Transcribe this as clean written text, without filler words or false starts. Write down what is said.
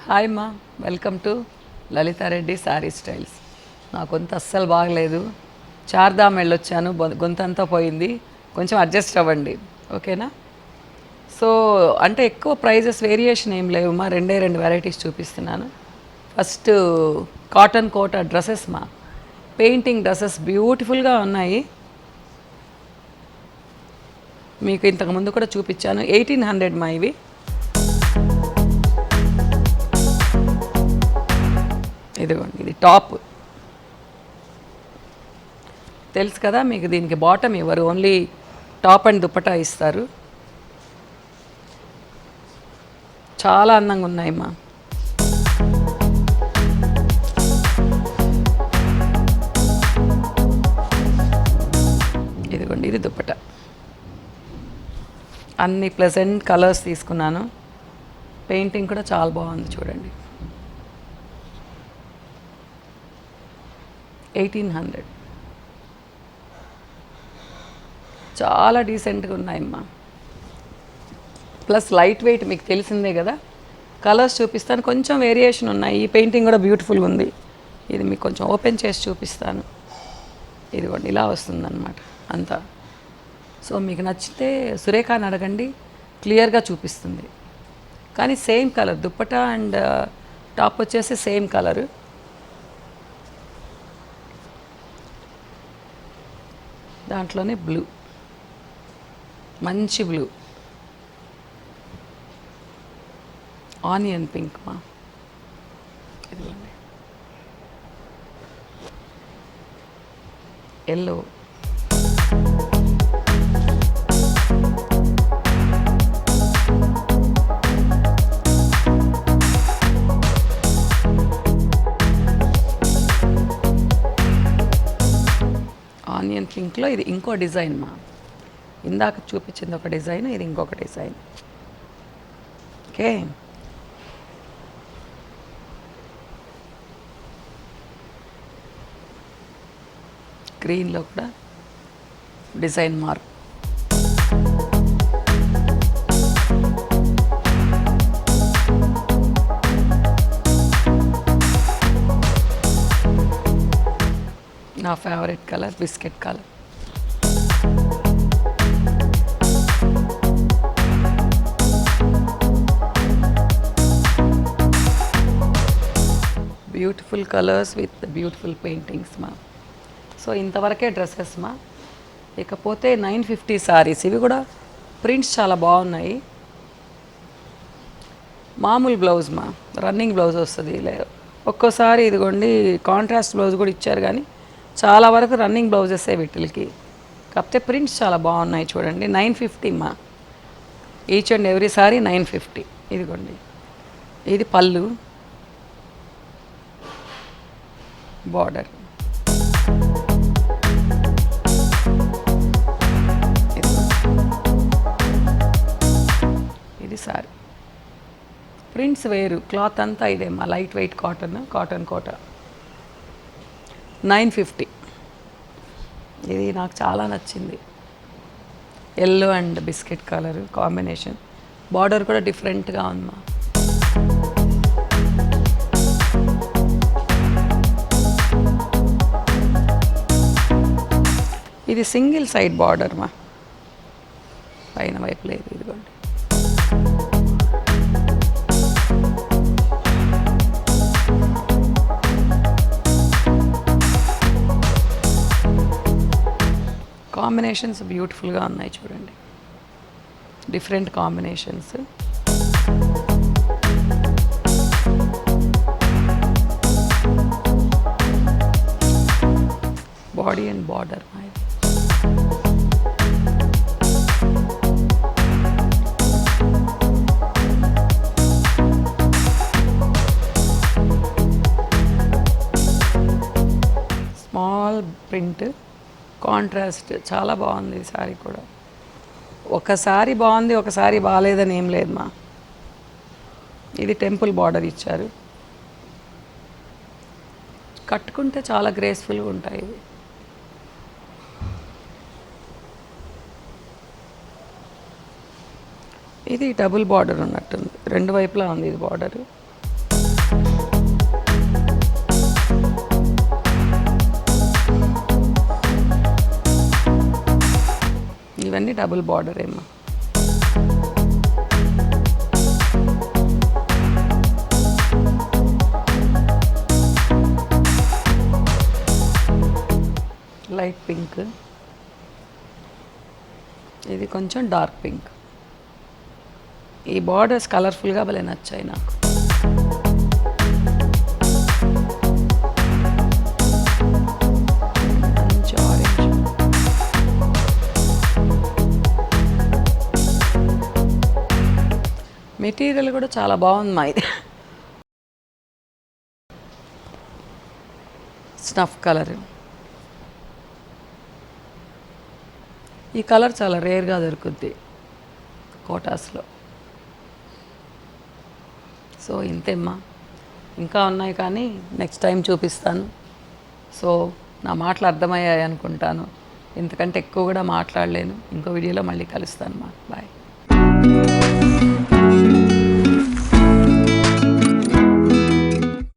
Hi మా, welcome to Lalitha Reddy sari styles. నా గొంతు అస్సలు బాగలేదు, చార్ధామ్ వెళ్ళొచ్చాను, గొంతు అంతా పోయింది, కొంచెం అడ్జస్ట్ అవ్వండి, ఓకేనా? సో అంటే ఎక్కువ ప్రైజెస్ వేరియేషన్ ఏం లేవు మా, రెండు వెరైటీస్ చూపిస్తున్నాను. ఫస్ట్ కాటన్ కోటా డ్రెస్సెస్ మా, పెయింటింగ్ డ్రెస్సెస్ బ్యూటిఫుల్గా ఉన్నాయి. మీకు ఇంతకుముందు కూడా చూపించాను, 1800 మా ఇవి. ఇదిగోండి, ఇది టాప్ తెలుసు కదా మీకు. దీనికి బాటమ్ ఇవ్వరు, ఓన్లీ టాప్ అండ్ దుపట్టా ఇస్తారు. చాలా అందంగా ఉన్నాయమ్మా. ఇదిగోండి, ఇది దుపట్టా. అన్ని ప్లెజెంట్ కలర్స్ తీసుకున్నాను. పెయింటింగ్ కూడా చాలా బాగుంది చూడండి. 1800 చాలా డీసెంట్గా ఉన్నాయమ్మా. ప్లస్ లైట్ వెయిట్, మీకు తెలిసిందే కదా. కలర్స్ చూపిస్తాను, కొంచెం వేరియేషన్ ఉన్నాయి. ఈ పెయింటింగ్ కూడా బ్యూటిఫుల్గా ఉంది. ఇది మీకు కొంచెం ఓపెన్ చేసి చూపిస్తాను. ఇదిగోండి, ఇలా వస్తుందన్నమాట అంతా. సో మీకు నచ్చితే సురేఖని అడగండి, క్లియర్గా చూపిస్తుంది. కానీ same colour dupatta and top వచ్చేసి సేమ్ కలరు. దాంట్లోనే బ్లూ, మంచి బ్లూ, ఆనియన్ పింక్ మా. ఇదిగోండి, ఎల్లో, ఆనియన్ పింక్లో ఇది ఇంకో డిజైన్ మా. ఇందాక చూపించింది ఒక డిజైన్, ఇది ఇంకొక డిజైన్. ఓకే, గ్రీన్లో కూడా డిజైన్ మార్క్. నా favourite colour biscuit colour. Beautiful colours with beautiful paintings మా. సో ఇంతవరకే డ్రెస్సెస్ మా. ఇకపోతే 950 సారీస్. ఇవి కూడా ప్రింట్స్ చాలా బాగున్నాయి. మామూలు బ్లౌజ్ మా, రన్నింగ్ బ్లౌజ్ వస్తుంది. ఒక్కోసారి ఇదిగోండి కాంట్రాస్ట్ బ్లౌజ్ కూడా ఇచ్చారు, కానీ చాలా వరకు రన్నింగ్ బ్లౌజెసే వీటికి. కాకపోతే ప్రింట్స్ చాలా బాగున్నాయి చూడండి. 950 మా, ఈచ్ అండ్ ఎవ్రీ సారీ 950. ఇదిగోండి, ఇది పళ్ళు, బార్డర్. ఇది సారీ. ప్రింట్స్ వేరు, క్లాత్ అంతా ఇదే మా, లైట్ వెయిట్ కాటన్ కోట. 950. ఇది నాకు చాలా నచ్చింది. Yellow and biscuit colour combination. Border కూడా డిఫరెంట్గా ఉందమ్మా. ఇది సింగిల్ సైడ్ బార్డర్ మా, పైన వైపు లేదు. ఇదిగోండి, కాంబినేషన్స్ బ్యూటిఫుల్గా ఉన్నాయి చూడండి, different combinations. Body and border. Small print, contrast, చాలా బాగుంది ఈ సారీ కూడా. ఒకసారి బాగుంది, ఒకసారి బాగాలేదని ఏం లేదు మా. ఇది టెంపుల్ బార్డర్ ఇచ్చారు. కట్టుకుంటే చాలా గ్రేస్ఫుల్గా ఉంటాయి ఇవి. ఇది డబుల్ బార్డర్ ఉన్నట్టుంది, రెండు వైపులా ఉంది ఇది బార్డర్. ఇవన్నీ డబుల్ బార్డర్ ఏమో. లైట్ పింక్, ఇది కొంచెం డార్క్ పింక్. ఈ బార్డర్స్ కలర్ఫుల్గా భలే నచ్చాయి నాకు. మంచి ఆరెంజ్. మెటీరియల్ కూడా చాలా బాగుంది మా ఇది. Snuff colour. ఈ కలర్ చాలా రేర్గా దొరుకుద్ది కోటాస్లో. సో ఇంతేమ్మా, ఇంకా ఉన్నాయి కానీ నెక్స్ట్ టైం చూపిస్తాను. సో నా మాటలు అర్థమయ్యాయి అనుకుంటాను, ఇంతకంటే ఎక్కువ కూడా మాట్లాడలేను. ఇంకో వీడియోలో మళ్ళీ కలుస్తాను. బాయ్.